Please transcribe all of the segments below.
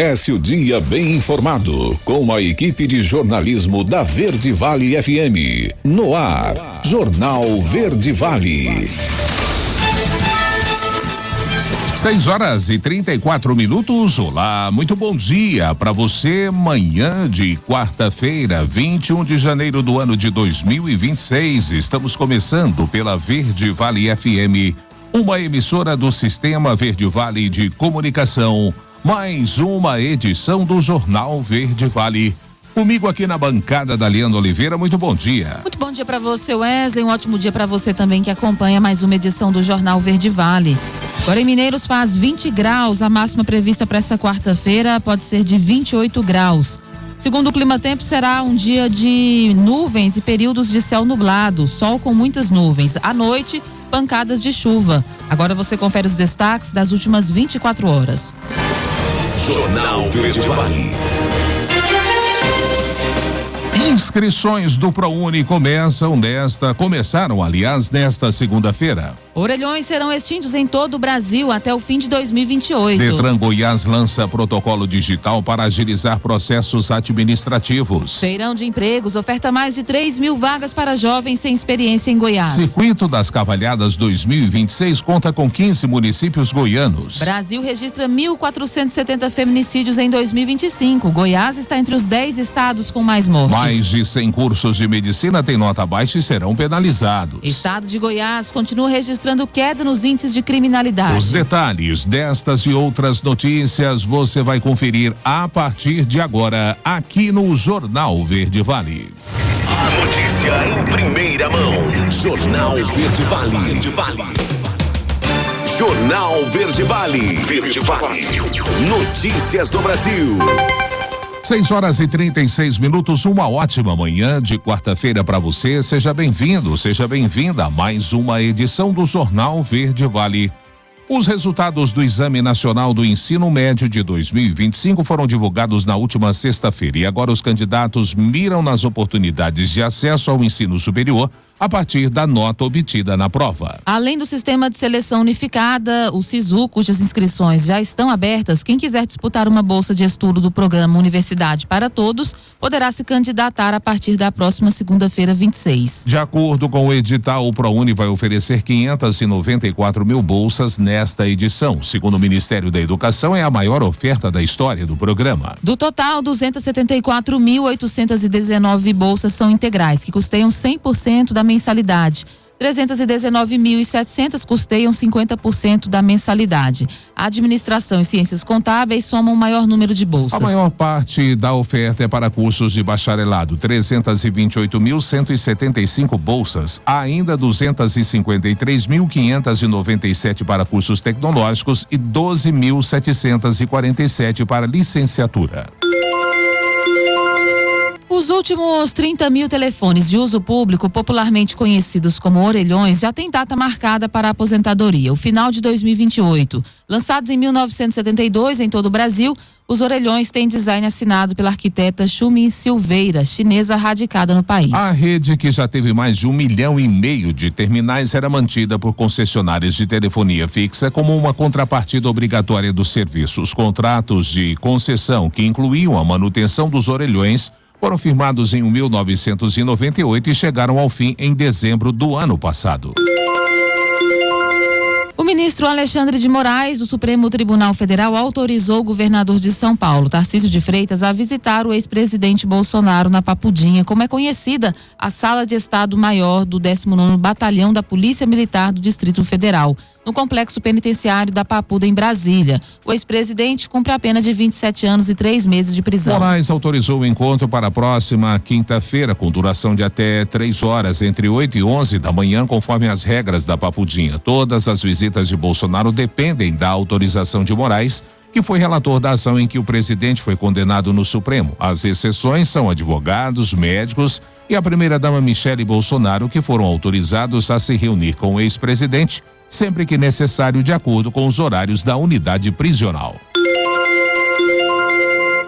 Comece o dia bem informado com a equipe de jornalismo da Verde Vale FM. No ar, Jornal Verde Vale. 6h34. Olá, muito bom dia para você. Manhã de quarta-feira, 21 de janeiro do ano de 2026. Estamos começando pela Verde Vale FM, uma emissora do Sistema Verde Vale de Comunicação. Mais uma edição do Jornal Verde Vale. Comigo aqui na bancada da Liana Oliveira, muito bom dia. Muito bom dia para você, Wesley, um ótimo dia para você também que acompanha mais uma edição do Jornal Verde Vale. Agora em Mineiros faz 20 graus, a máxima prevista para essa quarta-feira pode ser de 28 graus. Segundo o Climatempo, será um dia de nuvens e períodos de céu nublado, sol com muitas nuvens. À noite, pancadas de chuva. Agora você confere os destaques das últimas 24 horas. Jornal Verde Vale. Inscrições do ProUni começaram nesta segunda-feira. Orelhões serão extintos em todo o Brasil até o fim de 2028. Detran Goiás lança protocolo digital para agilizar processos administrativos. Feirão de empregos oferta mais de 3.000 vagas para jovens sem experiência em Goiás. Circuito das Cavalhadas 2026 conta com 15 municípios goianos. Brasil registra 1.470 feminicídios em 2025. Goiás está entre os 10 estados com mais mortes. Mais de 100 cursos de medicina têm nota baixa e serão penalizados. Estado de Goiás continua registrando queda nos índices de criminalidade. Os detalhes destas e outras notícias você vai conferir a partir de agora aqui no Jornal Verde Vale. A notícia em primeira mão. Jornal Verde Vale. Jornal Verde Vale. Verde Vale. Notícias do Brasil. 6h36. Uma ótima manhã de quarta-feira para você. Seja bem-vindo, seja bem-vinda a mais uma edição do Jornal Verde Vale. Os resultados do Exame Nacional do Ensino Médio de 2025 foram divulgados na última sexta-feira e agora os candidatos miram nas oportunidades de acesso ao ensino superior a partir da nota obtida na prova. Além do sistema de seleção unificada, o SISU, cujas inscrições já estão abertas, quem quiser disputar uma bolsa de estudo do programa Universidade para Todos poderá se candidatar a partir da próxima segunda-feira, 26. De acordo com o edital, o ProUni vai oferecer 594 mil bolsas nesta edição. Segundo o Ministério da Educação, é a maior oferta da história do programa. Do total, 274.819 bolsas são integrais, que custeiam 100% da mensalidade. 319.700 custeiam 50% da mensalidade. A administração e ciências contábeis somam o maior número de bolsas. A maior parte da oferta é para cursos de bacharelado, 328.175 bolsas. Há ainda 253.597 para cursos tecnológicos e 12.747 para licenciatura. Os últimos 30 mil telefones de uso público, popularmente conhecidos como orelhões, já têm data marcada para a aposentadoria, o final de 2028. Lançados em 1972 em todo o Brasil, os orelhões têm design assinado pela arquiteta Xumi Silveira, chinesa radicada no país. A rede, que já teve mais de 1,5 milhão de terminais, era mantida por concessionárias de telefonia fixa como uma contrapartida obrigatória do serviço. Os contratos de concessão, que incluíam a manutenção dos orelhões, foram firmados em 1998 e chegaram ao fim em dezembro do ano passado. O ministro Alexandre de Moraes, do Supremo Tribunal Federal, autorizou o governador de São Paulo, Tarcísio de Freitas, a visitar o ex-presidente Bolsonaro na Papudinha, como é conhecida a Sala de Estado-Maior do 19º Batalhão da Polícia Militar do Distrito Federal, no complexo penitenciário da Papuda, em Brasília. O ex-presidente cumpre a pena de 27 anos e 3 meses de prisão. Moraes autorizou o encontro para a próxima quinta-feira, com duração de até 3 horas, entre 8 e 11 da manhã, conforme as regras da Papudinha. Todas as visitas de Bolsonaro dependem da autorização de Moraes, que foi relator da ação em que o presidente foi condenado no Supremo. As exceções são advogados, médicos e a primeira-dama Michele Bolsonaro, que foram autorizados a se reunir com o ex-presidente sempre que necessário, de acordo com os horários da unidade prisional.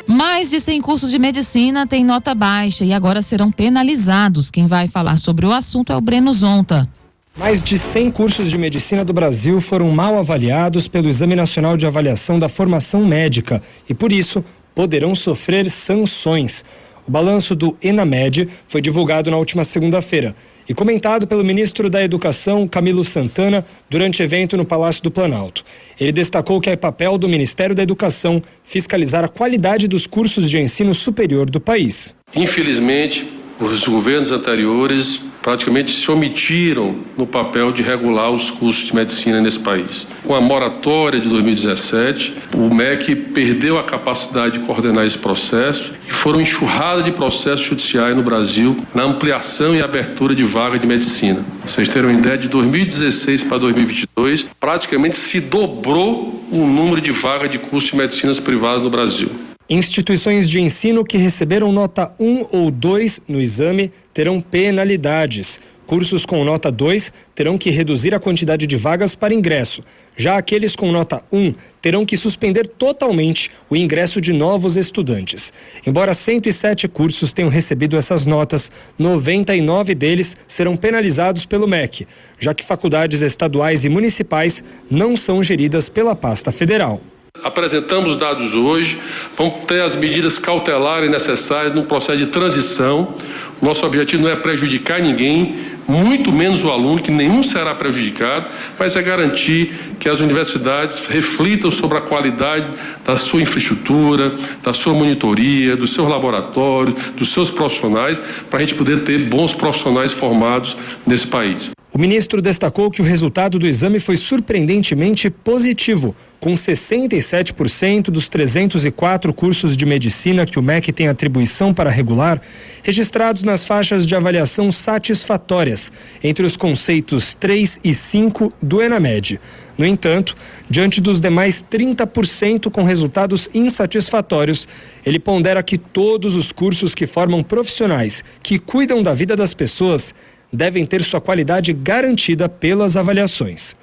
Mais de 100 cursos de medicina têm nota baixa e agora serão penalizados. Quem vai falar sobre o assunto é o Breno Zonta. Mais de 100 cursos de medicina do Brasil foram mal avaliados pelo Exame Nacional de Avaliação da Formação Médica e, por isso, poderão sofrer sanções. O balanço do ENAMED foi divulgado na última segunda-feira e comentado pelo ministro da Educação, Camilo Santana, durante evento no Palácio do Planalto. Ele destacou que é papel do Ministério da Educação fiscalizar a qualidade dos cursos de ensino superior do país. Infelizmente, os governos anteriores praticamente se omitiram no papel de regular os cursos de medicina nesse país. Com a moratória de 2017, o MEC perdeu a capacidade de coordenar esse processo e foram enxurrada de processos judiciais no Brasil na ampliação e abertura de vaga de medicina. Vocês terem uma ideia, de 2016 para 2022, praticamente se dobrou o número de vagas de curso de medicinas privadas no Brasil. Instituições de ensino que receberam nota 1 ou 2 no exame terão penalidades. Cursos com nota 2 terão que reduzir a quantidade de vagas para ingresso. Já aqueles com nota 1 terão que suspender totalmente o ingresso de novos estudantes. Embora 107 cursos tenham recebido essas notas, 99 deles serão penalizados pelo MEC, já que faculdades estaduais e municipais não são geridas pela pasta federal. Apresentamos dados hoje, vamos ter as medidas cautelares necessárias no processo de transição. Nosso objetivo não é prejudicar ninguém, muito menos o aluno, que nenhum será prejudicado, mas é garantir que as universidades reflitam sobre a qualidade da sua infraestrutura, da sua monitoria, dos seus laboratórios, dos seus profissionais, para a gente poder ter bons profissionais formados nesse país. O ministro destacou que o resultado do exame foi surpreendentemente positivo, com 67% dos 304 cursos de medicina que o MEC tem atribuição para regular, registrados nas faixas de avaliação satisfatórias, entre os conceitos 3 e 5 do ENAMED. No entanto, diante dos demais 30% com resultados insatisfatórios, ele pondera que todos os cursos que formam profissionais que cuidam da vida das pessoas devem ter sua qualidade garantida pelas avaliações.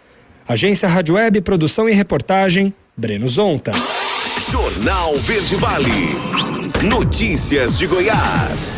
Agência Rádio Web, produção e reportagem, Breno Zonta. Jornal Verde Vale. Notícias de Goiás.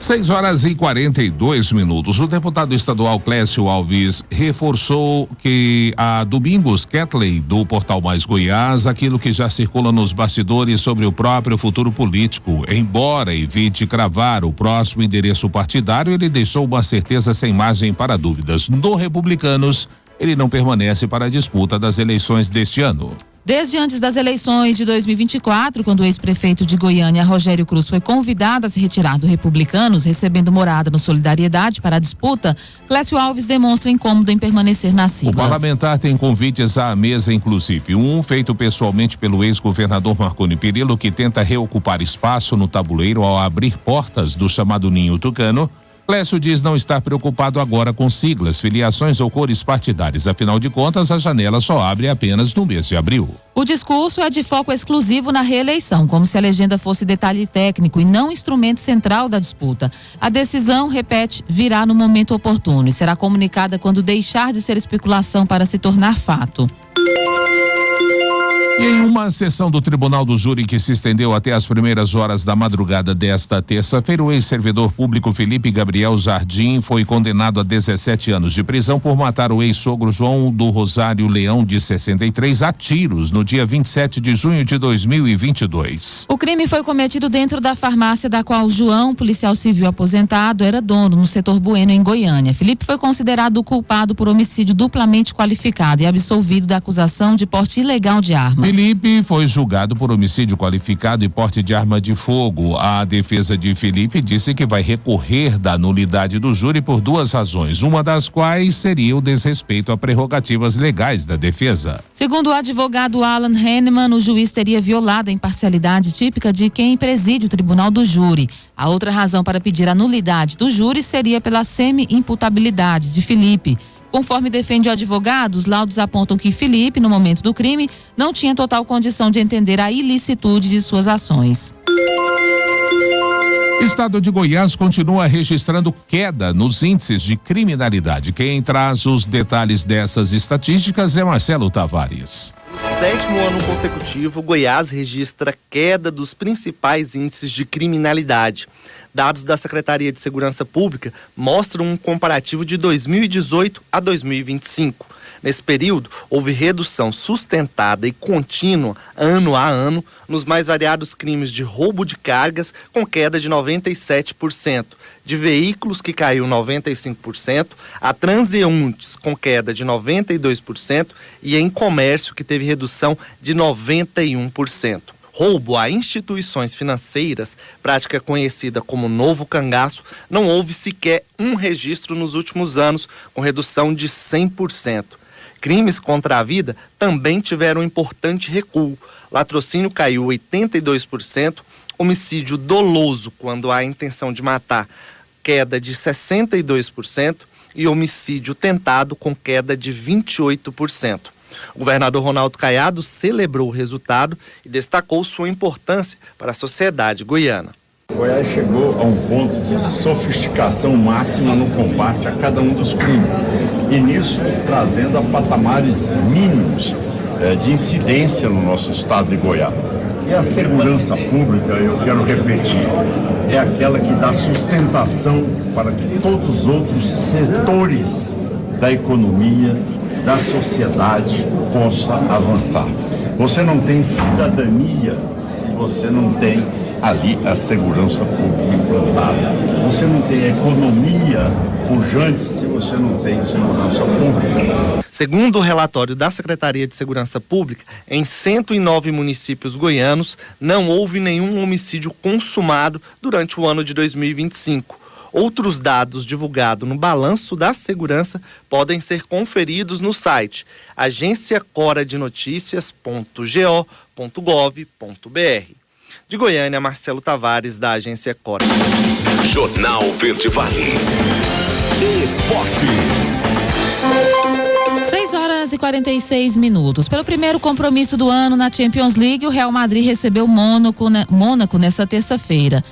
6h42. O deputado estadual Clécio Alves reforçou que a Domingos Ketley, do Portal Mais Goiás, aquilo que já circula nos bastidores sobre o próprio futuro político. Embora evite cravar o próximo endereço partidário, ele deixou uma certeza sem margem para dúvidas. No Republicanos, ele não permanece para a disputa das eleições deste ano. Desde antes das eleições de 2024, quando o ex-prefeito de Goiânia, Rogério Cruz, foi convidado a se retirar do Republicanos, recebendo morada no Solidariedade para a disputa, Clécio Alves demonstra incômodo em permanecer na sigla. O parlamentar tem convites à mesa, inclusive. Um feito pessoalmente pelo ex-governador Marconi Perillo, que tenta reocupar espaço no tabuleiro ao abrir portas do chamado Ninho Tucano. Clécio diz não estar preocupado agora com siglas, filiações ou cores partidárias. Afinal de contas, a janela só abre apenas no mês de abril. O discurso é de foco exclusivo na reeleição, como se a legenda fosse detalhe técnico e não instrumento central da disputa. A decisão, repete, virá no momento oportuno e será comunicada quando deixar de ser especulação para se tornar fato. E em uma sessão do Tribunal do Júri que se estendeu até as primeiras horas da madrugada desta terça-feira, o ex-servidor público Felipe Gabriel Jardim foi condenado a 17 anos de prisão por matar o ex-sogro João do Rosário Leão, de 63, a tiros no dia 27 de junho de 2022. O crime foi cometido dentro da farmácia da qual João, policial civil aposentado, era dono no setor Bueno, em Goiânia. Felipe foi considerado o culpado por homicídio duplamente qualificado e absolvido da acusação de porte ilegal de arma. Felipe foi julgado por homicídio qualificado e porte de arma de fogo. A defesa de Felipe disse que vai recorrer da nulidade do júri por duas razões, uma das quais seria o desrespeito a prerrogativas legais da defesa. Segundo o advogado Alan Henneman, o juiz teria violado a imparcialidade típica de quem preside o tribunal do júri. A outra razão para pedir a nulidade do júri seria pela semi-imputabilidade de Felipe. Conforme defende o advogado, os laudos apontam que Felipe, no momento do crime, não tinha total condição de entender a ilicitude de suas ações. O estado de Goiás continua registrando queda nos índices de criminalidade. Quem traz os detalhes dessas estatísticas é Marcelo Tavares. No 7º ano consecutivo, Goiás registra queda dos principais índices de criminalidade. Dados da Secretaria de Segurança Pública mostram um comparativo de 2018 a 2025. Nesse período, houve redução sustentada e contínua, ano a ano, nos mais variados crimes de roubo de cargas, com queda de 97%, de veículos, que caiu 95%, a transeuntes, com queda de 92%, e em comércio, que teve redução de 91%. Roubo a instituições financeiras, prática conhecida como novo cangaço, não houve sequer um registro nos últimos anos, com redução de 100%. Crimes contra a vida também tiveram um importante recuo. Latrocínio caiu 82%, homicídio doloso, quando há intenção de matar, queda de 62%, e homicídio tentado, com queda de 28%. O governador Ronaldo Caiado celebrou o resultado e destacou sua importância para a sociedade goiana. Goiás chegou a um ponto de sofisticação máxima no combate a cada um dos crimes, e nisso trazendo a patamares mínimos de incidência no nosso estado de Goiás. E a segurança pública, eu quero repetir, é aquela que dá sustentação para que todos os outros setores da economia, da sociedade possam avançar. Você não tem cidadania se você não tem ali a segurança pública implantada. Você não tem economia pujante se você não tem segurança pública. Segundo o relatório da Secretaria de Segurança Pública, em 109 municípios goianos não houve nenhum homicídio consumado durante o ano de 2025. Outros dados divulgados no Balanço da Segurança podem ser conferidos no site agenciacoradenoticias.go.gov.br. De Goiânia, Marcelo Tavares, da Agência Cora. Jornal Verde Vale. Esportes. 6h46. Pelo primeiro compromisso do ano na Champions League, o Real Madrid recebeu Mônaco nessa terça-feira.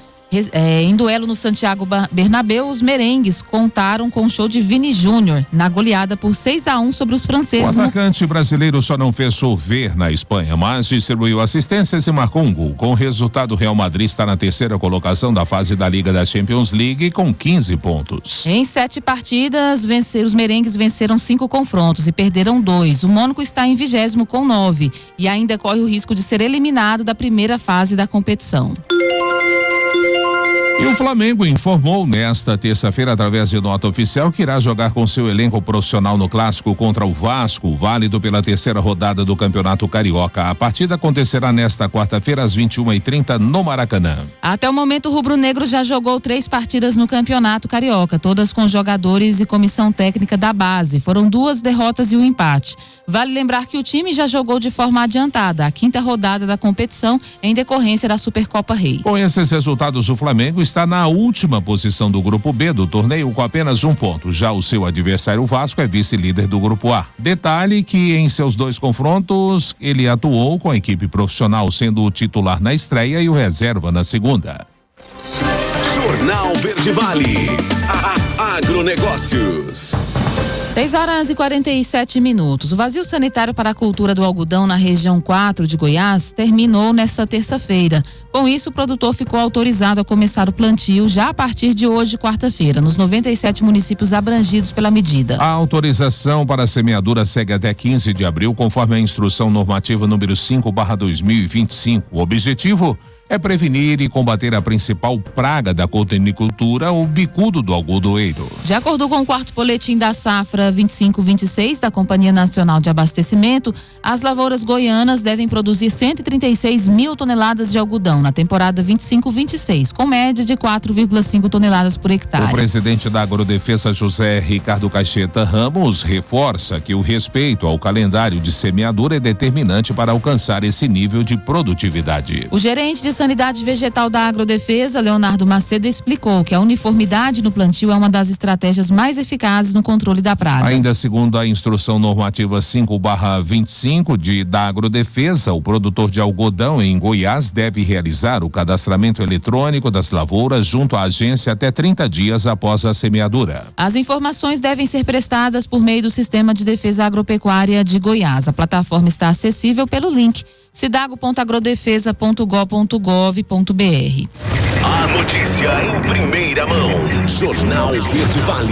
Em duelo no Santiago Bernabéu, os merengues contaram com o show de Vini Júnior na goleada por 6-1 sobre os franceses. O atacante brasileiro só não fez chover na Espanha, mas distribuiu assistências e marcou um gol. Com o resultado, o Real Madrid está na terceira colocação da fase da Liga da Champions League com 15 pontos. Em 7 partidas, os merengues venceram 5 confrontos e perderam 2. O Mônaco está em 20º com 9 e ainda corre o risco de ser eliminado da primeira fase da competição. E o Flamengo informou nesta terça-feira, através de nota oficial, que irá jogar com seu elenco profissional no clássico contra o Vasco, válido pela terceira rodada do Campeonato Carioca. A partida acontecerá nesta quarta-feira, às 21h30, no Maracanã. Até o momento, o rubro-negro já jogou 3 partidas no Campeonato Carioca, todas com jogadores e comissão técnica da base. Foram 2 derrotas e 1 empate. Vale lembrar que o time já jogou de forma adiantada a 5ª rodada da competição, em decorrência da Supercopa Rei. Com esses resultados, o Flamengo está na última posição do Grupo B do torneio com apenas 1 ponto. Já o seu adversário, o Vasco, é vice-líder do Grupo A. Detalhe que em seus 2 confrontos ele atuou com a equipe profissional, sendo o titular na estreia e o reserva na segunda. Jornal Verde Vale. Agronegócios. 6h47. O vazio sanitário para a cultura do algodão na região 4 de Goiás terminou nesta terça-feira. Com isso, o produtor ficou autorizado a começar o plantio já a partir de hoje, quarta-feira, nos 97 municípios abrangidos pela medida. A autorização para a semeadura segue até 15 de abril, conforme a instrução normativa número 5/2025. O objetivo é prevenir e combater a principal praga da cotonicultura, o bicudo do algodoeiro. De acordo com o 4º boletim da safra 25/26 da Companhia Nacional de Abastecimento, as lavouras goianas devem produzir 136 mil toneladas de algodão na temporada 25/26, com média de 4,5 toneladas por hectare. O presidente da Agrodefesa, José Ricardo Caixeta Ramos, reforça que o respeito ao calendário de semeadura é determinante para alcançar esse nível de produtividade. O gerente de Sanidade Vegetal da Agrodefesa, Leonardo Macedo, explicou que a uniformidade no plantio é uma das estratégias mais eficazes no controle da praga. Ainda segundo a instrução normativa 5/25 da Agrodefesa, o produtor de algodão em Goiás deve realizar o cadastramento eletrônico das lavouras junto à agência até 30 dias após a semeadura. As informações devem ser prestadas por meio do Sistema de Defesa Agropecuária de Goiás. A plataforma está acessível pelo link cidago.agrodefesa.gov.br. A notícia em primeira mão. Jornal Verde Vale.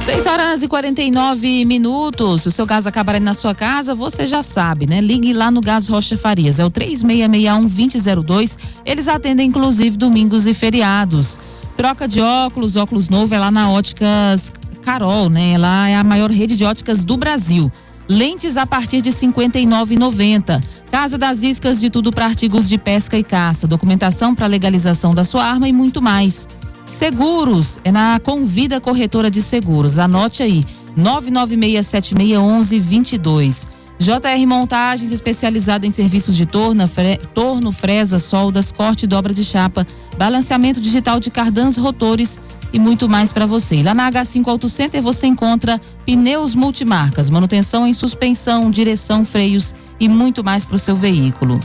6h49. Se o seu gás acabar aí na sua casa, você já sabe, né? Ligue lá no Gás Rocha Farias, é o 3661-2002. Eles atendem inclusive domingos e feriados. Troca de óculos novo é lá na Óticas Carol, né? Lá é a maior rede de óticas do Brasil. Lentes a partir de R$ 59,90. Casa das Iscas, de tudo para artigos de pesca e caça. Documentação para legalização da sua arma e muito mais. Seguros, é na Convida Corretora de Seguros. Anote aí, 996761122. JR Montagens, especializada em serviços de torno, fresa, soldas, corte e dobra de chapa, balanceamento digital de cardãs, rotores e muito mais para você. E lá na H5 Auto Center você encontra pneus multimarcas, manutenção em suspensão, direção, freios e muito mais para o seu veículo.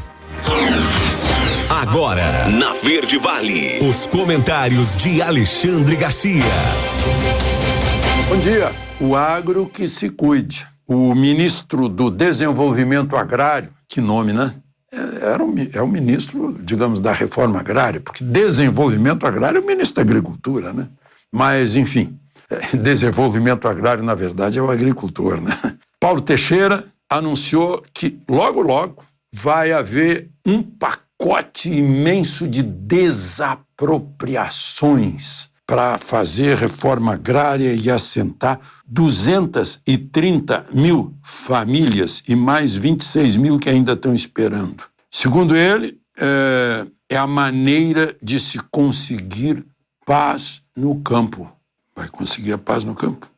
Agora, na Verde Vale, os comentários de Alexandre Garcia. Bom dia. O agro que se cuide. O ministro do Desenvolvimento Agrário, que nome, né? É o ministro, digamos, da reforma agrária, porque desenvolvimento agrário é o ministro da Agricultura, né? Mas, enfim, desenvolvimento agrário, na verdade, é o agricultor, né? Paulo Teixeira anunciou que logo, logo vai haver um pacote imenso de desapropriações para fazer reforma agrária e assentar 230 mil famílias e mais 26 mil que ainda estão esperando. Segundo ele, é a maneira de se conseguir paz no campo. Vai conseguir a paz no campo.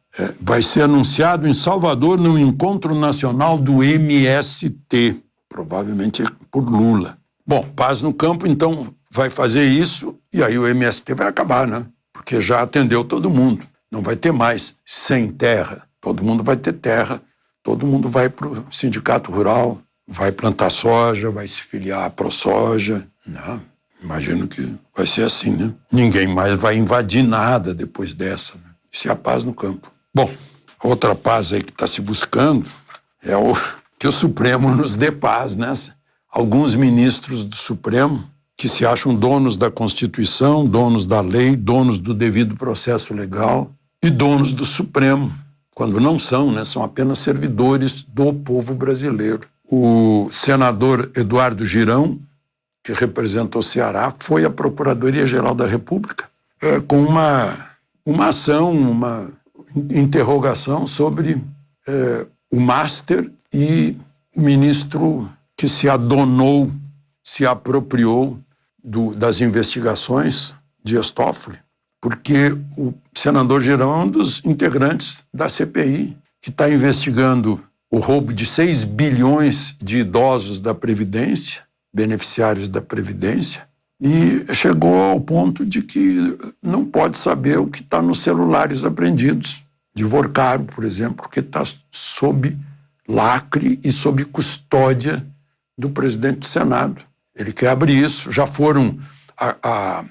Vai ser anunciado em Salvador no Encontro Nacional do MST, provavelmente por Lula. Bom, paz no campo, então vai fazer isso e aí o MST vai acabar, né? Porque já atendeu todo mundo. Não vai ter mais sem terra. Todo mundo vai ter terra, todo mundo vai para o sindicato rural, vai plantar soja, vai se filiar à ProSoja. Não, imagino que vai ser assim, né? Ninguém mais vai invadir nada depois dessa, né? Isso é a paz no campo. Bom, outra paz aí que está se buscando é que o Supremo nos dê paz, né? Alguns ministros do Supremo que se acham donos da Constituição, donos da lei, donos do devido processo legal e donos do Supremo, quando não são, né? São apenas servidores do povo brasileiro. O senador Eduardo Girão, que representa o Ceará, foi à Procuradoria-Geral da República com uma ação, uma interrogação sobre o Master e o ministro que se adonou, se apropriou das investigações Dias Toffoli, porque o senador Girão é um dos integrantes da CPI, que está investigando o roubo de 6 bilhões de idosos da Previdência, beneficiários da Previdência, e chegou ao ponto de que não pode saber o que está nos celulares apreendidos, de Vorcaro, por exemplo, porque está sob lacre e sob custódia do presidente do Senado. Ele quer abrir isso. Já foram a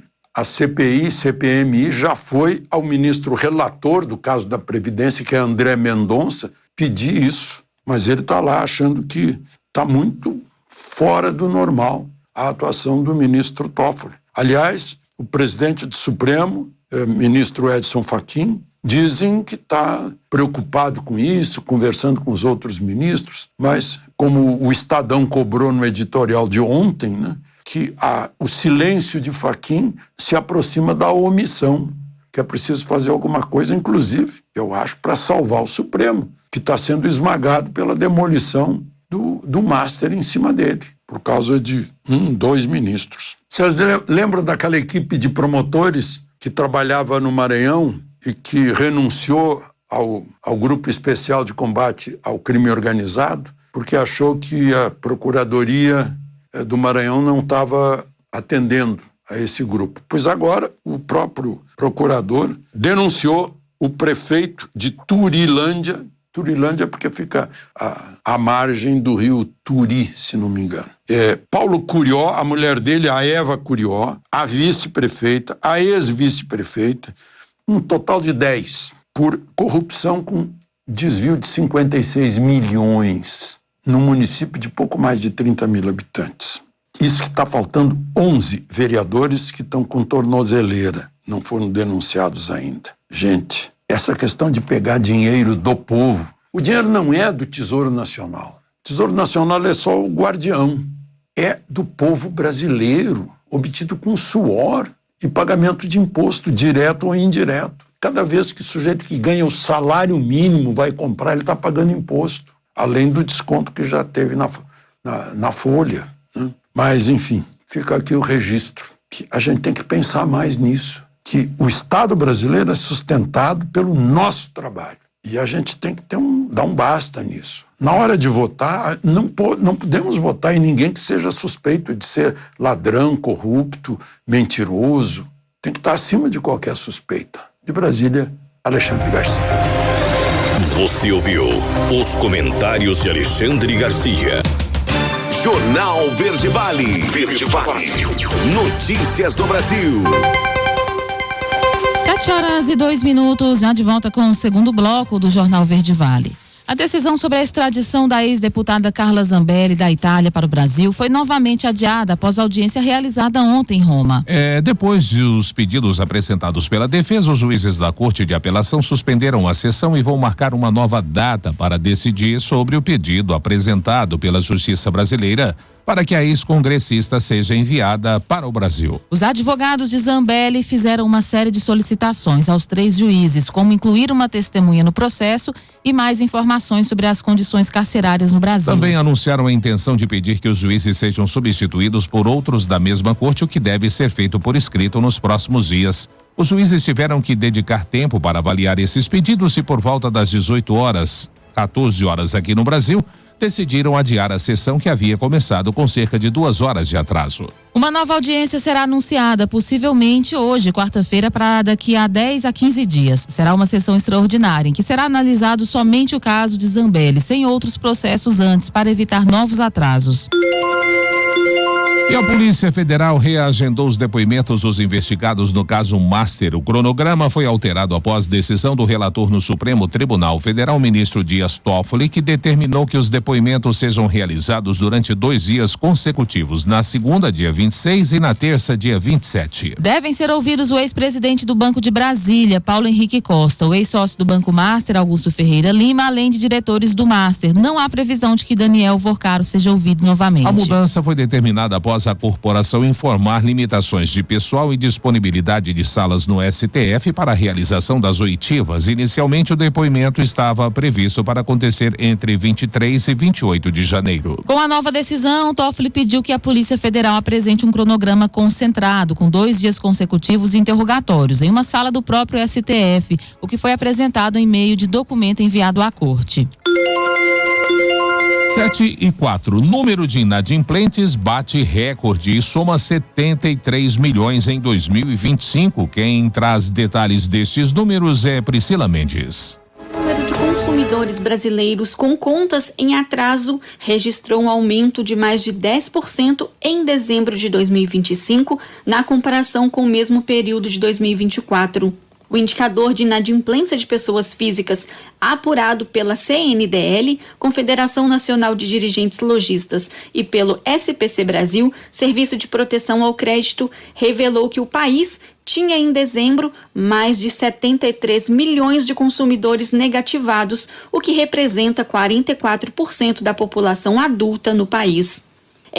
CPI, CPMI, já foi ao ministro relator do caso da Previdência, que é André Mendonça, pedir isso. Mas ele está lá achando que está muito fora do normal a atuação do ministro Toffoli. Aliás, o presidente do Supremo, ministro Edson Fachin, dizem que está preocupado com isso, conversando com os outros ministros, mas como o Estadão cobrou no editorial de ontem, né, que o silêncio de Fachin se aproxima da omissão, que é preciso fazer alguma coisa, inclusive, eu acho, para salvar o Supremo, que está sendo esmagado pela demolição do Master em cima dele, por causa de 2 ministros. Vocês lembram daquela equipe de promotores que trabalhava no Maranhão e que renunciou ao Grupo Especial de Combate ao Crime Organizado, porque achou que a Procuradoria do Maranhão não estava atendendo a esse grupo. Pois agora o próprio procurador denunciou o prefeito de Turilândia porque fica à margem do rio Turi, se não me engano. Paulo Curió, a mulher dele, a Eva Curió, a vice-prefeita, a ex-vice-prefeita, um total de 10, por corrupção com desvio de 56 milhões num município de pouco mais de 30 mil habitantes. Isso que está faltando 11 vereadores que estão com tornozeleira, não foram denunciados ainda. Gente, essa questão de pegar dinheiro do povo, o dinheiro não é do Tesouro Nacional. O Tesouro Nacional é só o guardião. É do povo brasileiro, obtido com suor e pagamento de imposto, direto ou indireto. Cada vez que o sujeito que ganha o salário mínimo vai comprar, ele está pagando imposto, além do desconto que já teve na folha, né? Mas, enfim, fica aqui o registro, que a gente tem que pensar mais nisso, que o Estado brasileiro é sustentado pelo nosso trabalho. E a gente tem que dar um basta nisso. Na hora de votar, não podemos votar em ninguém que seja suspeito de ser ladrão, corrupto, mentiroso. Tem que estar acima de qualquer suspeita. De Brasília, Alexandre Garcia. Você ouviu os comentários de Alexandre Garcia. Jornal Verde Vale. Verde Vale. Notícias do Brasil. 7h02, já de volta com o segundo bloco do Jornal Verde Vale. A decisão sobre a extradição da ex-deputada Carla Zambelli da Itália para o Brasil foi novamente adiada após a audiência realizada ontem em Roma. Depois dos pedidos apresentados pela defesa, os juízes da Corte de Apelação suspenderam a sessão e vão marcar uma nova data para decidir sobre o pedido apresentado pela Justiça Brasileira para que a ex-congressista seja enviada para o Brasil. Os advogados de Zambelli fizeram uma série de solicitações aos 3 juízes, como incluir uma testemunha no processo e mais informações sobre as condições carcerárias no Brasil. Também anunciaram a intenção de pedir que os juízes sejam substituídos por outros da mesma corte, o que deve ser feito por escrito nos próximos dias. Os juízes tiveram que dedicar tempo para avaliar esses pedidos e por volta das 14 horas aqui no Brasil, decidiram adiar a sessão que havia começado com cerca de 2 horas de atraso. Uma nova audiência será anunciada possivelmente hoje, quarta-feira, para daqui a 10 a 15 dias. Será uma sessão extraordinária em que será analisado somente o caso de Zambelli, sem outros processos antes, para evitar novos atrasos. E a Polícia Federal reagendou os depoimentos dos investigados no caso Master. O cronograma foi alterado após decisão do relator no Supremo Tribunal Federal, ministro Dias Toffoli, que determinou que os depoimentos sejam realizados durante 2 dias consecutivos, na segunda, dia 26, e na terça, dia 27. Devem ser ouvidos o ex-presidente do Banco de Brasília, Paulo Henrique Costa, o ex-sócio do Banco Master, Augusto Ferreira Lima, além de diretores do Master. Não há previsão de que Daniel Vorcaro seja ouvido novamente. A mudança foi determinada após a corporação informar limitações de pessoal e disponibilidade de salas no STF para a realização das oitivas. Inicialmente, o depoimento estava previsto para acontecer entre 23 e 28 de janeiro. Com a nova decisão, Toffoli pediu que a Polícia Federal apresente um cronograma concentrado, com 2 dias consecutivos de interrogatórios, em uma sala do próprio STF, o que foi apresentado em meio de documento enviado à Corte. 7h04. Número de inadimplentes bate recorde e soma 73 milhões em 2025. Quem traz detalhes destes números é Priscila Mendes. O número de consumidores brasileiros com contas em atraso registrou um aumento de mais de 10% em dezembro de 2025, na comparação com o mesmo período de 2024. O indicador de inadimplência de pessoas físicas apurado pela CNDL, Confederação Nacional de Dirigentes Lojistas, e pelo SPC Brasil, Serviço de Proteção ao Crédito, revelou que o país tinha em dezembro mais de 73 milhões de consumidores negativados, o que representa 44% da população adulta no país.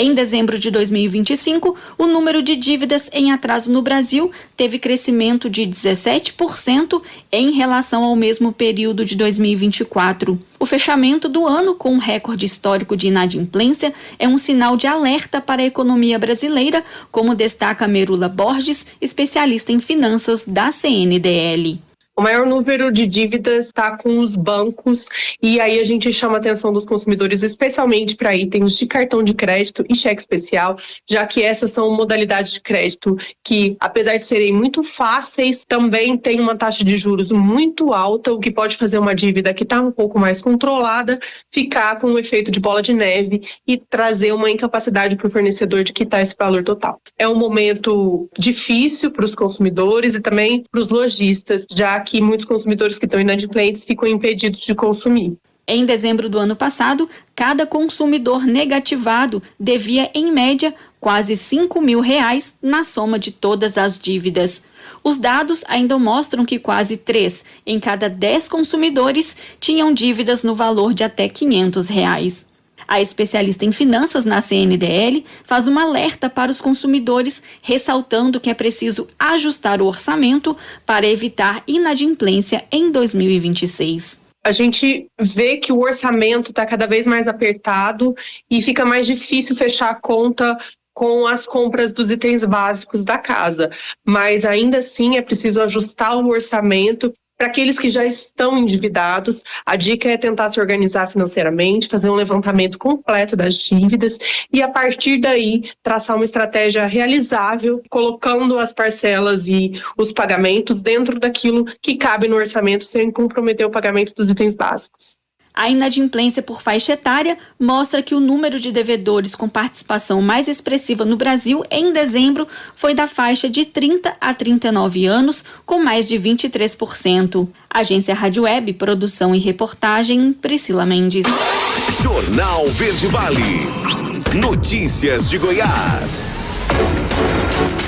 Em dezembro de 2025, o número de dívidas em atraso no Brasil teve crescimento de 17% em relação ao mesmo período de 2024. O fechamento do ano com um recorde histórico de inadimplência é um sinal de alerta para a economia brasileira, como destaca Merula Borges, especialista em finanças da CNDL. O maior número de dívidas está com os bancos e aí a gente chama a atenção dos consumidores, especialmente para itens de cartão de crédito e cheque especial, já que essas são modalidades de crédito que, apesar de serem muito fáceis, também tem uma taxa de juros muito alta, o que pode fazer uma dívida que está um pouco mais controlada ficar com um efeito de bola de neve e trazer uma incapacidade para o fornecedor de quitar esse valor total. É um momento difícil para os consumidores e também para os lojistas, já que muitos consumidores que estão inadimplentes ficam impedidos de consumir. Em dezembro do ano passado, cada consumidor negativado devia, em média, quase R$5.000 na soma de todas as dívidas. Os dados ainda mostram que quase 3 em cada 10 consumidores tinham dívidas no valor de até R$500. A especialista em finanças na CNDL faz um alerta para os consumidores, ressaltando que é preciso ajustar o orçamento para evitar inadimplência em 2026. A gente vê que o orçamento está cada vez mais apertado e fica mais difícil fechar a conta com as compras dos itens básicos da casa. Mas ainda assim é preciso ajustar o orçamento. Para aqueles que já estão endividados, a dica é tentar se organizar financeiramente, fazer um levantamento completo das dívidas e, a partir daí, traçar uma estratégia realizável, colocando as parcelas e os pagamentos dentro daquilo que cabe no orçamento, sem comprometer o pagamento dos itens básicos. A inadimplência por faixa etária mostra que o número de devedores com participação mais expressiva no Brasil em dezembro foi da faixa de 30 a 39 anos, com mais de 23%. Agência Rádio Web, produção e reportagem, Priscila Mendes. Jornal Verde Vale. Notícias de Goiás.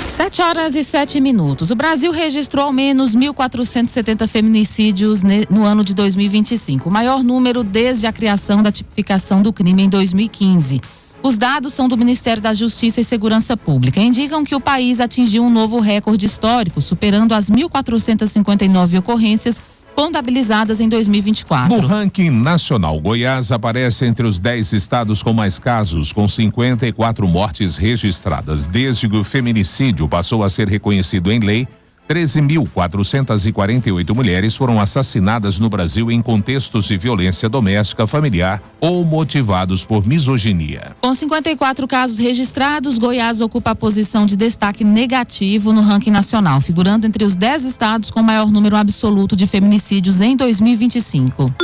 7h07. O Brasil registrou ao menos 1.470 feminicídios no ano de 2025, o maior número desde a criação da tipificação do crime em 2015. Os dados são do Ministério da Justiça e Segurança Pública. Indicam que o país atingiu um novo recorde histórico, superando as 1.459 ocorrências contabilizadas em 2024. No ranking nacional, Goiás aparece entre os 10 estados com mais casos, com 54 mortes registradas. Desde que o feminicídio passou a ser reconhecido em lei, 13.448 mulheres foram assassinadas no Brasil em contextos de violência doméstica, familiar ou motivados por misoginia. Com 54 casos registrados, Goiás ocupa a posição de destaque negativo no ranking nacional, figurando entre os 10 estados com maior número absoluto de feminicídios em 2025.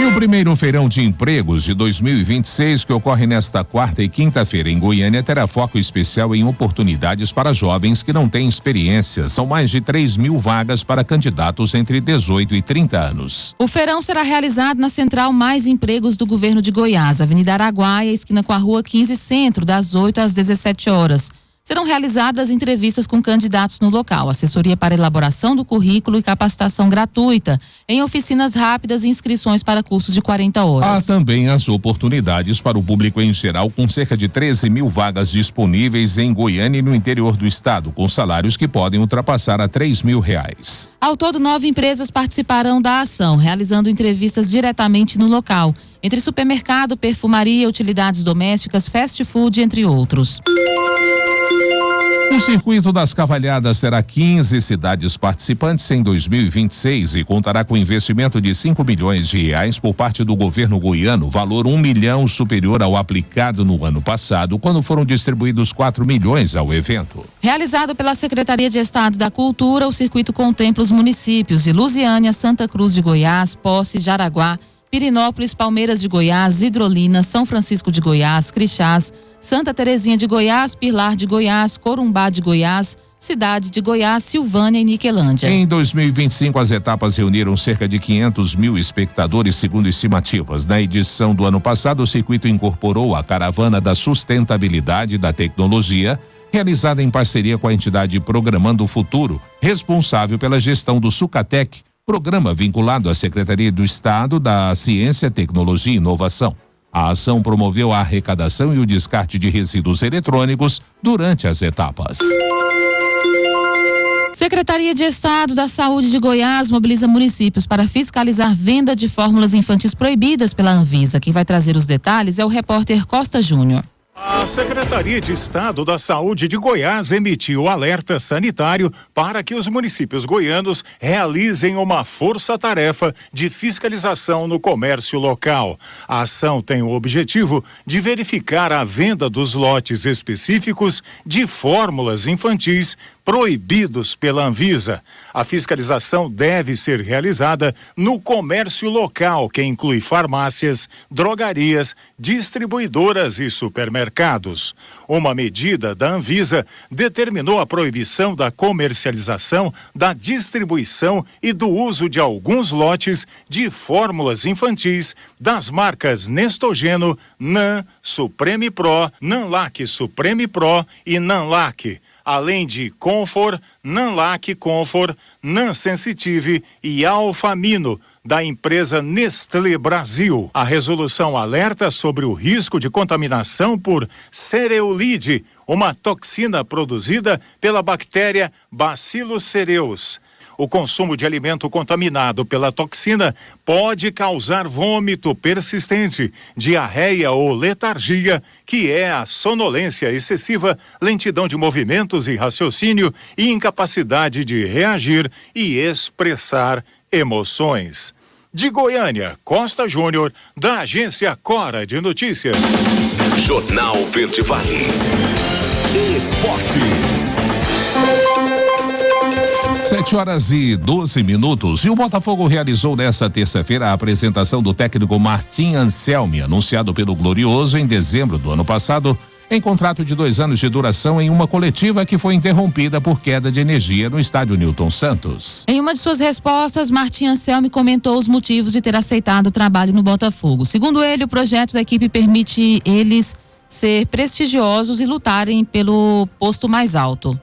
E o primeiro feirão de empregos de 2026, que ocorre nesta quarta e quinta-feira em Goiânia, terá foco especial em oportunidades para jovens que não têm experiência. São mais de 3.000 vagas para candidatos entre 18 e 30 anos. O feirão será realizado na Central Mais Empregos do Governo de Goiás, Avenida Araguaia, esquina com a Rua 15 Centro, das 8 às 17 horas. Serão realizadas entrevistas com candidatos no local, assessoria para elaboração do currículo e capacitação gratuita, em oficinas rápidas e inscrições para cursos de 40 horas. Há também as oportunidades para o público em geral, com cerca de 13.000 vagas disponíveis em Goiânia e no interior do estado, com salários que podem ultrapassar a R$3.000. Ao todo, 9 empresas participarão da ação, realizando entrevistas diretamente no local, entre supermercado, perfumaria, utilidades domésticas, fast food, entre outros. O Circuito das Cavalhadas terá 15 cidades participantes em 2026 e contará com investimento de R$5 milhões por parte do governo goiano, valor 1 milhão superior ao aplicado no ano passado, quando foram distribuídos 4 milhões ao evento. Realizado pela Secretaria de Estado da Cultura, o circuito contempla os municípios de Lusiânia, Santa Cruz de Goiás, Poços, Jaraguá, Pirinópolis, Palmeiras de Goiás, Hidrolina, São Francisco de Goiás, Crixás, Santa Terezinha de Goiás, Pilar de Goiás, Corumbá de Goiás, Cidade de Goiás, Silvânia e Niquelândia. Em 2025, as etapas reuniram cerca de 500.000 espectadores, segundo estimativas. Na edição do ano passado, o circuito incorporou a Caravana da Sustentabilidade da Tecnologia, realizada em parceria com a entidade Programando o Futuro, responsável pela gestão do Sucatec, programa vinculado à Secretaria do Estado da Ciência, Tecnologia e Inovação. A ação promoveu a arrecadação e o descarte de resíduos eletrônicos durante as etapas. Secretaria de Estado da Saúde de Goiás mobiliza municípios para fiscalizar venda de fórmulas infantis proibidas pela Anvisa. Quem vai trazer os detalhes é o repórter Costa Júnior. A Secretaria de Estado da Saúde de Goiás emitiu alerta sanitário para que os municípios goianos realizem uma força-tarefa de fiscalização no comércio local. A ação tem o objetivo de verificar a venda dos lotes específicos de fórmulas infantis proibidos pela Anvisa. A fiscalização deve ser realizada no comércio local, que inclui farmácias, drogarias, distribuidoras e supermercados. supermercados. Uma medida da Anvisa determinou a proibição da comercialização, da distribuição e do uso de alguns lotes de fórmulas infantis das marcas Nestogeno, Nan, Supreme Pro, Nanlac Supreme Pro e Nanlac, além de Comfort, Nanlac Comfort, Nan Sensitive e Alfamino, da empresa Nestlé Brasil. A resolução alerta sobre o risco de contaminação por cereulide, uma toxina produzida pela bactéria Bacillus cereus. O consumo de alimento contaminado pela toxina pode causar vômito persistente, diarreia ou letargia, que é a sonolência excessiva, lentidão de movimentos e raciocínio e incapacidade de reagir e expressar emoções. De Goiânia, Costa Júnior, da agência Cora de Notícias. Jornal Verde Vale. Esportes. 7h12. E o Botafogo realizou nesta terça-feira a apresentação do técnico Martim Anselmi, anunciado pelo Glorioso em dezembro do ano passado, em contrato de 2 anos de duração, em uma coletiva que foi interrompida por queda de energia no estádio Newton Santos. Em uma de suas respostas, Martim Anselmi comentou os motivos de ter aceitado o trabalho no Botafogo. Segundo ele, o projeto da equipe permite eles ser prestigiosos e lutarem pelo posto mais alto.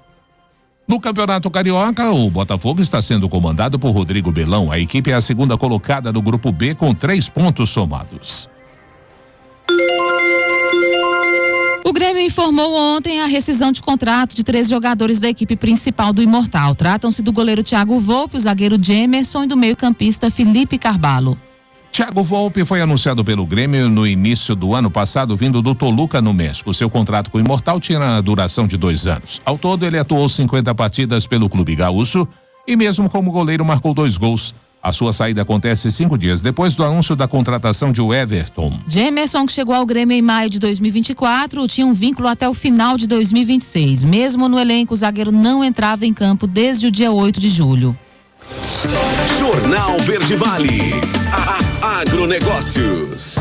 No Campeonato Carioca, o Botafogo está sendo comandado por Rodrigo Belão. A equipe é a segunda colocada no Grupo B com 3 pontos somados. O Grêmio informou ontem a rescisão de contrato de 3 jogadores da equipe principal do Imortal. Tratam-se do goleiro Thiago Volpe, o zagueiro Gemerson e do meio-campista Felipe Carvalho. Thiago Volpe foi anunciado pelo Grêmio no início do ano passado, vindo do Toluca, no México. Seu contrato com o Imortal tinha a duração de 2 anos. Ao todo, ele atuou 50 partidas pelo clube gaúcho e mesmo como goleiro marcou 2 gols. A sua saída acontece 5 dias depois do anúncio da contratação de Everton. Gemerson, que chegou ao Grêmio em maio de 2024, tinha um vínculo até o final de 2026. Mesmo no elenco, o zagueiro não entrava em campo desde o dia 8 de julho. Jornal Verde Vale. Agronegócios.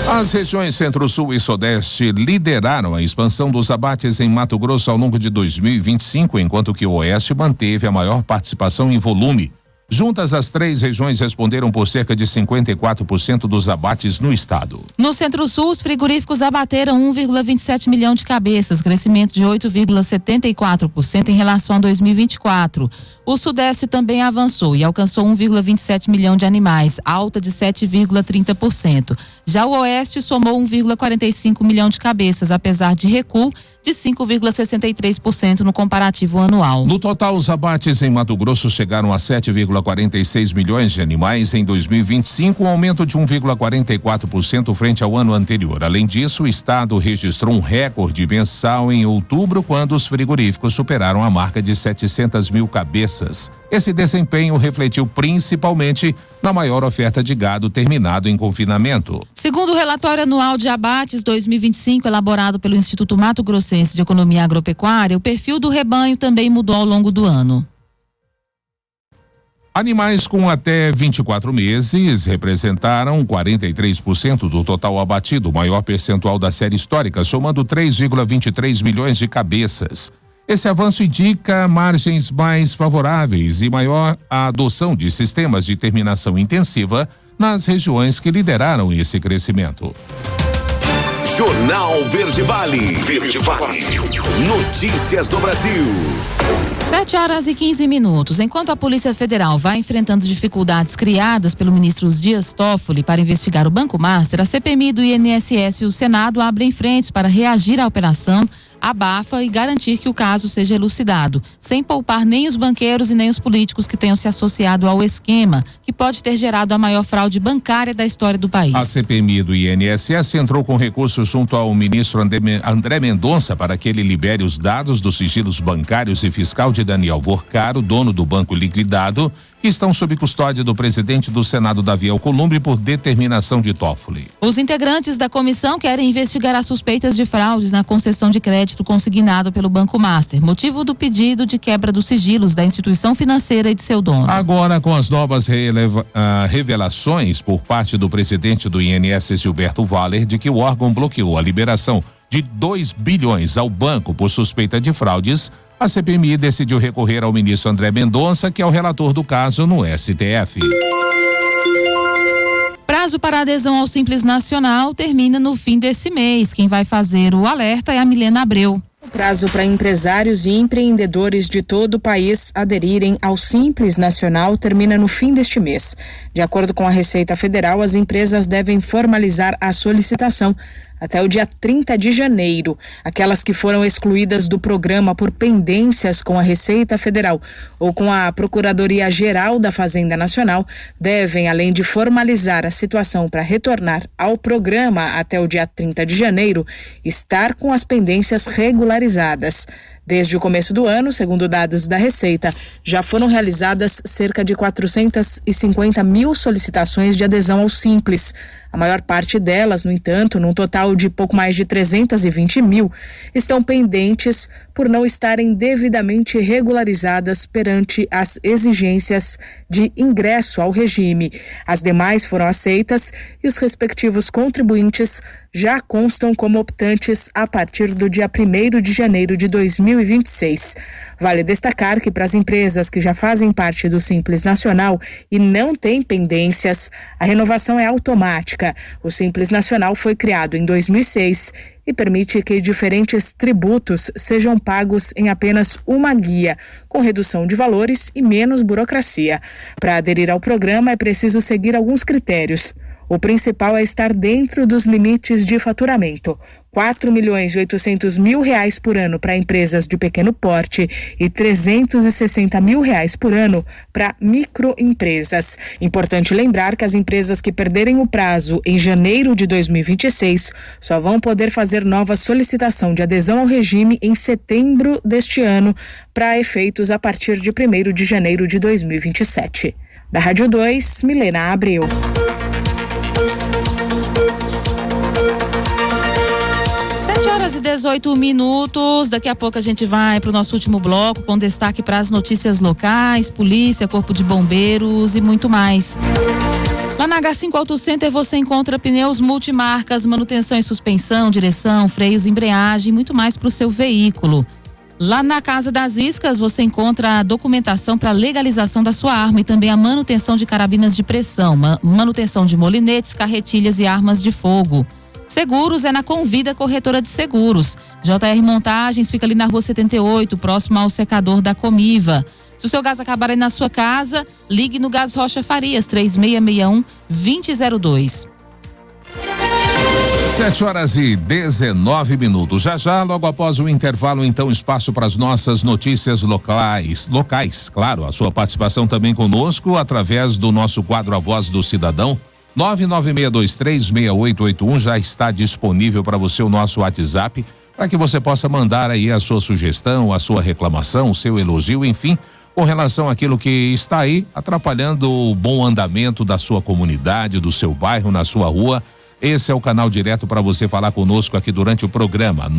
As regiões Centro-Sul e Sudeste lideraram a expansão dos abates em Mato Grosso ao longo de 2025, enquanto que o Oeste manteve a maior participação em volume. Juntas, as 3 regiões responderam por cerca de 54% dos abates no estado. No Centro-Sul, os frigoríficos abateram 1,27 milhão de cabeças, crescimento de 8,74% em relação a 2024. O Sudeste também avançou e alcançou 1,27 milhão de animais, alta de 7,30%. Já o Oeste somou 1,45 milhão de cabeças, apesar de recuo de 5,63% no comparativo anual. No total, os abates em Mato Grosso chegaram a 7,46 milhões de animais em 2025, um aumento de 1,44% frente ao ano anterior. Além disso, o estado registrou um recorde mensal em outubro, quando os frigoríficos superaram a marca de 700 mil cabeças. Esse desempenho refletiu principalmente na maior oferta de gado terminado em confinamento. Segundo o relatório anual de abates 2025, elaborado pelo Instituto Mato Grossense de Economia Agropecuária, o perfil do rebanho também mudou ao longo do ano. Animais com até 24 meses representaram 43% do total abatido, o maior percentual da série histórica, somando 3,23 milhões de cabeças. Esse avanço indica margens mais favoráveis e maior adoção de sistemas de terminação intensiva nas regiões que lideraram esse crescimento. Jornal Verde Vale. Verde Vale. Notícias do Brasil. 7h15. Enquanto a Polícia Federal vai enfrentando dificuldades criadas pelo ministro Dias Toffoli para investigar o Banco Master, a CPMI do INSS e o Senado abrem frentes para reagir à operação, abafa e garantir que o caso seja elucidado, sem poupar nem os banqueiros e nem os políticos que tenham se associado ao esquema, que pode ter gerado a maior fraude bancária da história do país. A CPMI do INSS entrou com recurso junto ao ministro André Mendonça para que ele libere os dados dos sigilos bancários e fiscal de Daniel Vorcaro, dono do banco liquidado, que estão sob custódia do presidente do Senado, Davi Alcolumbre, por determinação de Toffoli. Os integrantes da comissão querem investigar as suspeitas de fraudes na concessão de crédito consignado pelo Banco Master, motivo do pedido de quebra dos sigilos da instituição financeira e de seu dono. Agora, com as novas revelações por parte do presidente do INSS, Gilberto Valler, de que o órgão bloqueou a liberação de 2 bilhões ao banco por suspeita de fraudes, a CPMI decidiu recorrer ao ministro André Mendonça, que é o relator do caso no STF. Prazo para adesão ao Simples Nacional termina no fim desse mês. Quem vai fazer o alerta é a Milena Abreu. O prazo para empresários e empreendedores de todo o país aderirem ao Simples Nacional termina no fim deste mês. De acordo com a Receita Federal, as empresas devem formalizar a solicitação até o dia 30 de janeiro. Aquelas que foram excluídas do programa por pendências com a Receita Federal ou com a Procuradoria-Geral da Fazenda Nacional devem, além de formalizar a situação para retornar ao programa até o dia 30 de janeiro, estar com as pendências regularizadas. Desde o começo do ano, segundo dados da Receita, já foram realizadas cerca de 450 mil solicitações de adesão ao Simples. A maior parte delas, no entanto, num total de pouco mais de 320 mil, estão pendentes por não estarem devidamente regularizadas perante as exigências de ingresso ao regime. As demais foram aceitas e os respectivos contribuintes já constam como optantes a partir do dia 1º de janeiro de 2026. Vale destacar que para as empresas que já fazem parte do Simples Nacional e não têm pendências, a renovação é automática. O Simples Nacional foi criado em 2006 e permite que diferentes tributos sejam pagos em apenas uma guia, com redução de valores e menos burocracia. Para aderir ao programa é preciso seguir alguns critérios. O principal é estar dentro dos limites de faturamento. R$4.800.000 por ano para empresas de pequeno porte e R$360.000 por ano para microempresas. Importante lembrar que as empresas que perderem o prazo em janeiro de 2026 só vão poder fazer nova solicitação de adesão ao regime em setembro deste ano, para efeitos a partir de 1º de janeiro de 2027. Da Rádio 2, Milena Abreu. 7h18. Daqui a pouco a gente vai para o nosso último bloco com destaque para as notícias locais, polícia, corpo de bombeiros e muito mais. Lá na H5 Auto Center você encontra pneus multimarcas, manutenção e suspensão, direção, freios, embreagem e muito mais para o seu veículo. Lá na Casa das Iscas você encontra a documentação para legalização da sua arma e também a manutenção de carabinas de pressão, manutenção de molinetes, carretilhas e armas de fogo. Seguros é na Convida Corretora de Seguros. JR Montagens fica ali na Rua 78, próximo ao secador da Comiva. Se o seu gás acabar aí na sua casa, ligue no Gás Rocha Farias, 3661-2002. 7h19. Já, logo após o intervalo, então, espaço para as nossas notícias locais. Claro, a sua participação também conosco através do nosso quadro A Voz do Cidadão. 996236881 já está disponível para você o nosso WhatsApp, para que você possa mandar aí a sua sugestão, a sua reclamação, o seu elogio, enfim, com relação àquilo que está aí atrapalhando o bom andamento da sua comunidade, do seu bairro, na sua rua. Esse é o canal direto para você falar conosco aqui durante o programa.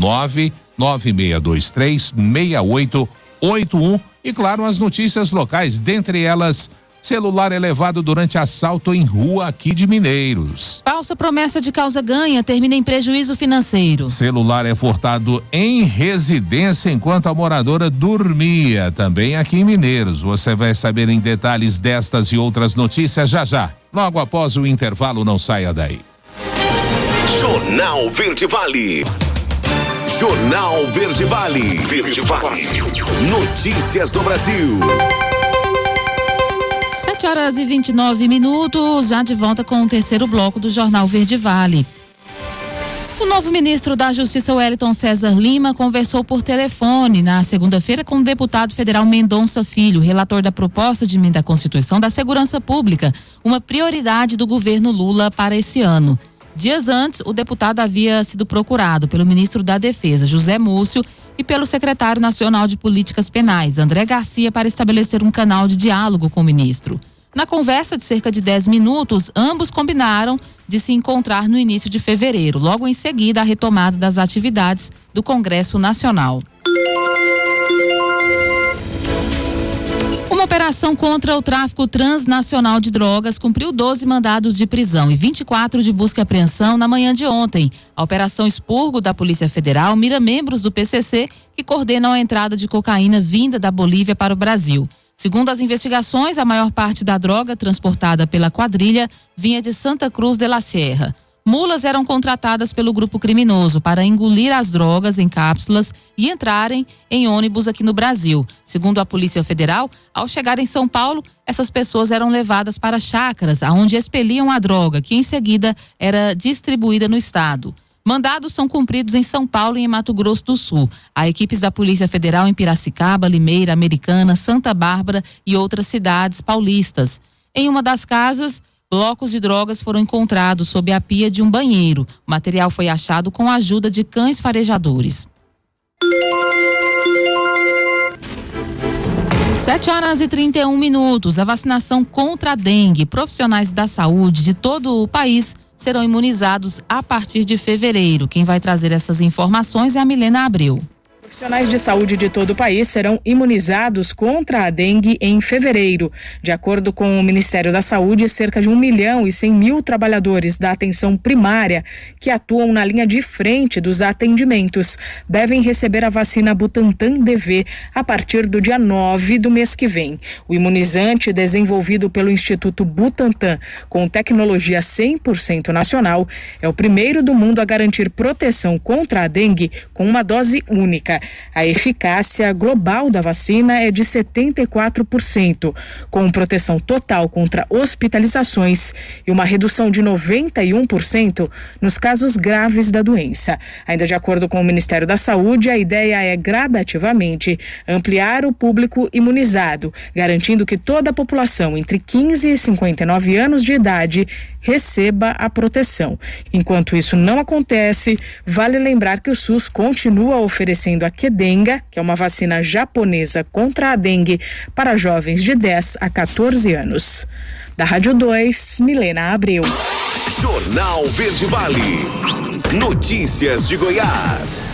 996236881 e, claro, as notícias locais, dentre elas, celular é levado durante assalto em rua aqui de Mineiros. Falsa promessa de causa ganha termina em prejuízo financeiro. Celular é furtado em residência enquanto a moradora dormia, também aqui em Mineiros. Você vai saber em detalhes destas e outras notícias já. Logo após o intervalo, não saia daí. Jornal Verde Vale. Jornal Verde Vale. Notícias do Brasil. 7h29, já de volta com o terceiro bloco do Jornal Verde Vale. O novo ministro da Justiça, Wellington César Lima, conversou por telefone na segunda-feira com o deputado federal Mendonça Filho, relator da proposta de emenda à Constituição da Segurança Pública, uma prioridade do governo Lula para esse ano. Dias antes, o deputado havia sido procurado pelo ministro da Defesa, José Múcio, e pelo secretário nacional de Políticas Penais, André Garcia, para estabelecer um canal de diálogo com o ministro. Na conversa de cerca de 10 minutos, ambos combinaram de se encontrar no início de fevereiro, logo em seguida a retomada das atividades do Congresso Nacional. Uma operação contra o tráfico transnacional de drogas cumpriu 12 mandados de prisão e 24 de busca e apreensão na manhã de ontem. A Operação Expurgo da Polícia Federal mira membros do PCC que coordenam a entrada de cocaína vinda da Bolívia para o Brasil. Segundo as investigações, a maior parte da droga transportada pela quadrilha vinha de Santa Cruz de la Sierra. Mulas eram contratadas pelo grupo criminoso para engolir as drogas em cápsulas e entrarem em ônibus aqui no Brasil. Segundo a Polícia Federal, ao chegar em São Paulo, essas pessoas eram levadas para chácaras, onde expeliam a droga, que em seguida era distribuída no estado. Mandados são cumpridos em São Paulo e em Mato Grosso do Sul. Há equipes da Polícia Federal em Piracicaba, Limeira, Americana, Santa Bárbara e outras cidades paulistas. Em uma das casas, blocos de drogas foram encontrados sob a pia de um banheiro. O material foi achado com a ajuda de cães farejadores. 7h31. A vacinação contra a dengue. Profissionais da saúde de todo o país serão imunizados a partir de fevereiro. Quem vai trazer essas informações é a Milena Abreu. Profissionais de saúde de todo o país serão imunizados contra a dengue em fevereiro. De acordo com o Ministério da Saúde, cerca de 1.100.000 trabalhadores da atenção primária que atuam na linha de frente dos atendimentos devem receber a vacina Butantan DV a partir do dia 9 do mês que vem. O imunizante, desenvolvido pelo Instituto Butantan com tecnologia 100% nacional, é o primeiro do mundo a garantir proteção contra a dengue com uma dose única. A eficácia global da vacina é de 74%, com proteção total contra hospitalizações e uma redução de 91% nos casos graves da doença. Ainda de acordo com o Ministério da Saúde, a ideia é gradativamente ampliar o público imunizado, garantindo que toda a população entre 15 e 59 anos de idade receba a proteção. Enquanto isso não acontece, vale lembrar que o SUS continua oferecendo a Qdenga, que é uma vacina japonesa contra a dengue para jovens de 10 a 14 anos. Da Rádio 2, Milena Abreu. Jornal Verde Vale. Notícias de Goiás.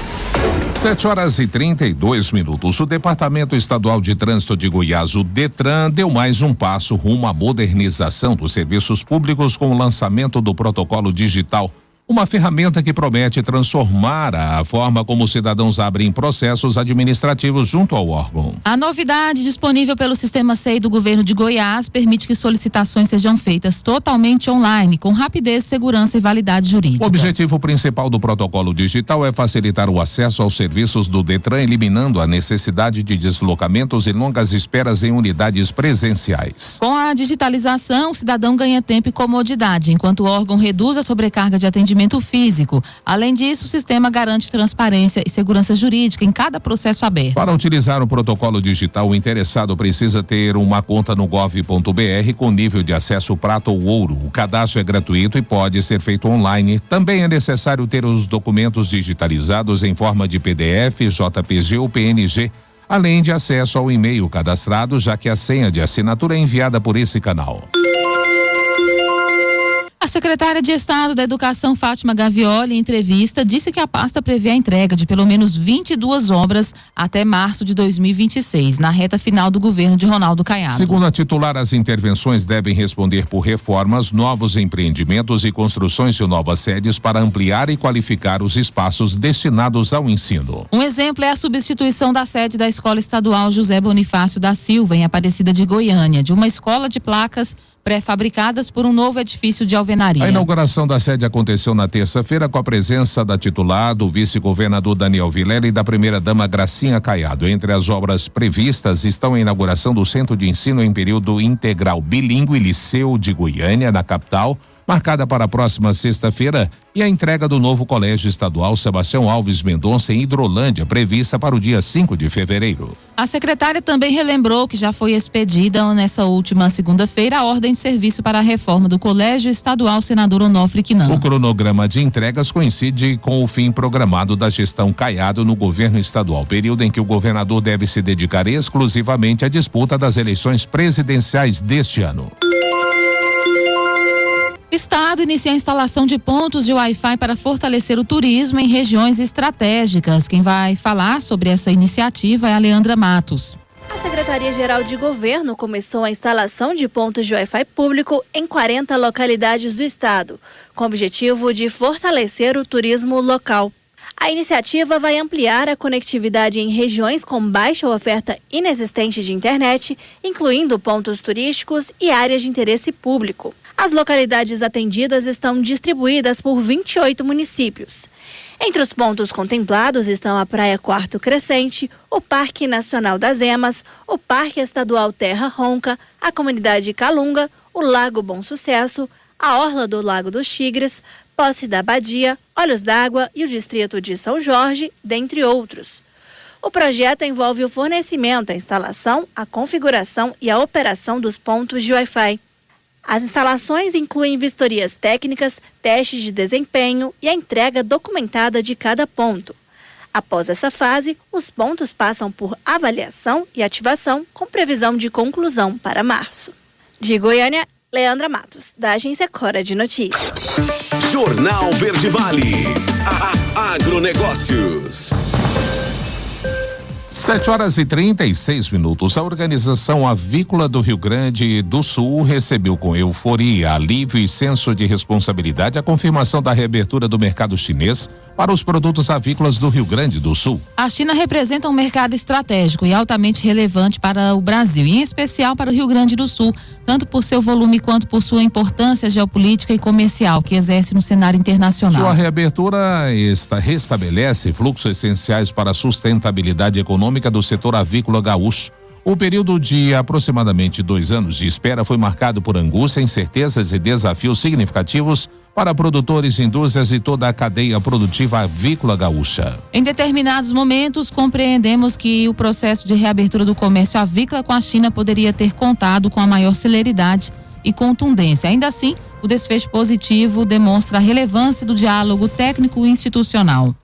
7h32. O Departamento Estadual de Trânsito de Goiás, o DETRAN, deu mais um passo rumo à modernização dos serviços públicos com o lançamento do protocolo digital. Uma ferramenta que promete transformar a forma como os cidadãos abrem processos administrativos junto ao órgão. A novidade disponível pelo Sistema SEI do Governo de Goiás permite que solicitações sejam feitas totalmente online, com rapidez, segurança e validade jurídica. O objetivo principal do protocolo digital é facilitar o acesso aos serviços do DETRAN, eliminando a necessidade de deslocamentos e longas esperas em unidades presenciais. Com a digitalização, o cidadão ganha tempo e comodidade, enquanto o órgão reduz a sobrecarga de atendimento físico. Além disso, o sistema garante transparência e segurança jurídica em cada processo aberto. Para utilizar o protocolo digital, o interessado precisa ter uma conta no gov.br com nível de acesso prata ou ouro. O cadastro é gratuito e pode ser feito online. Também é necessário ter os documentos digitalizados em forma de PDF, JPG ou PNG, além de acesso ao e-mail cadastrado, já que a senha de assinatura é enviada por esse canal. A secretária de Estado da Educação, Fátima Gavioli, em entrevista, disse que a pasta prevê a entrega de pelo menos 22 obras até março de 2026, na reta final do governo de Ronaldo Caiado. Segundo a titular, as intervenções devem responder por reformas, novos empreendimentos e construções de novas sedes para ampliar e qualificar os espaços destinados ao ensino. Um exemplo é a substituição da sede da Escola Estadual José Bonifácio da Silva, em Aparecida de Goiânia, de uma escola de placas pré-fabricadas por um novo edifício de alvenaria. A inauguração da sede aconteceu na terça-feira com a presença da titular, do vice-governador Daniel Vilela e da primeira-dama Gracinha Caiado. Entre as obras previstas estão a inauguração do Centro de Ensino em Período Integral Bilíngue Liceu de Goiânia, na capital, marcada para a próxima sexta-feira, e a entrega do novo Colégio Estadual Sebastião Alves Mendonça em Hidrolândia, prevista para o dia 5 de fevereiro. A secretária também relembrou que já foi expedida nessa última segunda-feira a ordem de serviço para a reforma do Colégio Estadual Senador Onofre Quinão. O cronograma de entregas coincide com o fim programado da gestão Caiado no governo estadual, período em que o governador deve se dedicar exclusivamente à disputa das eleições presidenciais deste ano. Estado inicia a instalação de pontos de Wi-Fi para fortalecer o turismo em regiões estratégicas. Quem vai falar sobre essa iniciativa é a Leandra Matos. A Secretaria-Geral de Governo começou a instalação de pontos de Wi-Fi público em 40 localidades do estado, com o objetivo de fortalecer o turismo local. A iniciativa vai ampliar a conectividade em regiões com baixa oferta inexistente de internet, incluindo pontos turísticos e áreas de interesse público. As localidades atendidas estão distribuídas por 28 municípios. Entre os pontos contemplados estão a Praia Quarto Crescente, o Parque Nacional das Emas, o Parque Estadual Terra Ronca, a Comunidade Calunga, o Lago Bom Sucesso, a Orla do Lago dos Tigres, Posse da Badia, Olhos d'Água e o Distrito de São Jorge, dentre outros. O projeto envolve o fornecimento, a instalação, a configuração e a operação dos pontos de Wi-Fi. As instalações incluem vistorias técnicas, testes de desempenho e a entrega documentada de cada ponto. Após essa fase, os pontos passam por avaliação e ativação, com previsão de conclusão para março. De Goiânia, Leandra Matos, da Agência Cora de Notícias. Jornal Verde Vale. Agronegócios. 7h36. A Organização Avícola do Rio Grande do Sul recebeu com euforia, alívio e senso de responsabilidade a confirmação da reabertura do mercado chinês para os produtos avícolas do Rio Grande do Sul. A China representa um mercado estratégico e altamente relevante para o Brasil, e em especial para o Rio Grande do Sul, tanto por seu volume quanto por sua importância geopolítica e comercial que exerce no cenário internacional. Sua reabertura restabelece fluxos essenciais para a sustentabilidade econômica do setor avícola gaúcho. O período de aproximadamente 2 anos de espera foi marcado por angústia, incertezas e desafios significativos para produtores, indústrias e toda a cadeia produtiva avícola gaúcha. Em determinados momentos, compreendemos que o processo de reabertura do comércio avícola com a China poderia ter contado com a maior celeridade e contundência. Ainda assim, o desfecho positivo demonstra a relevância do diálogo técnico-institucional.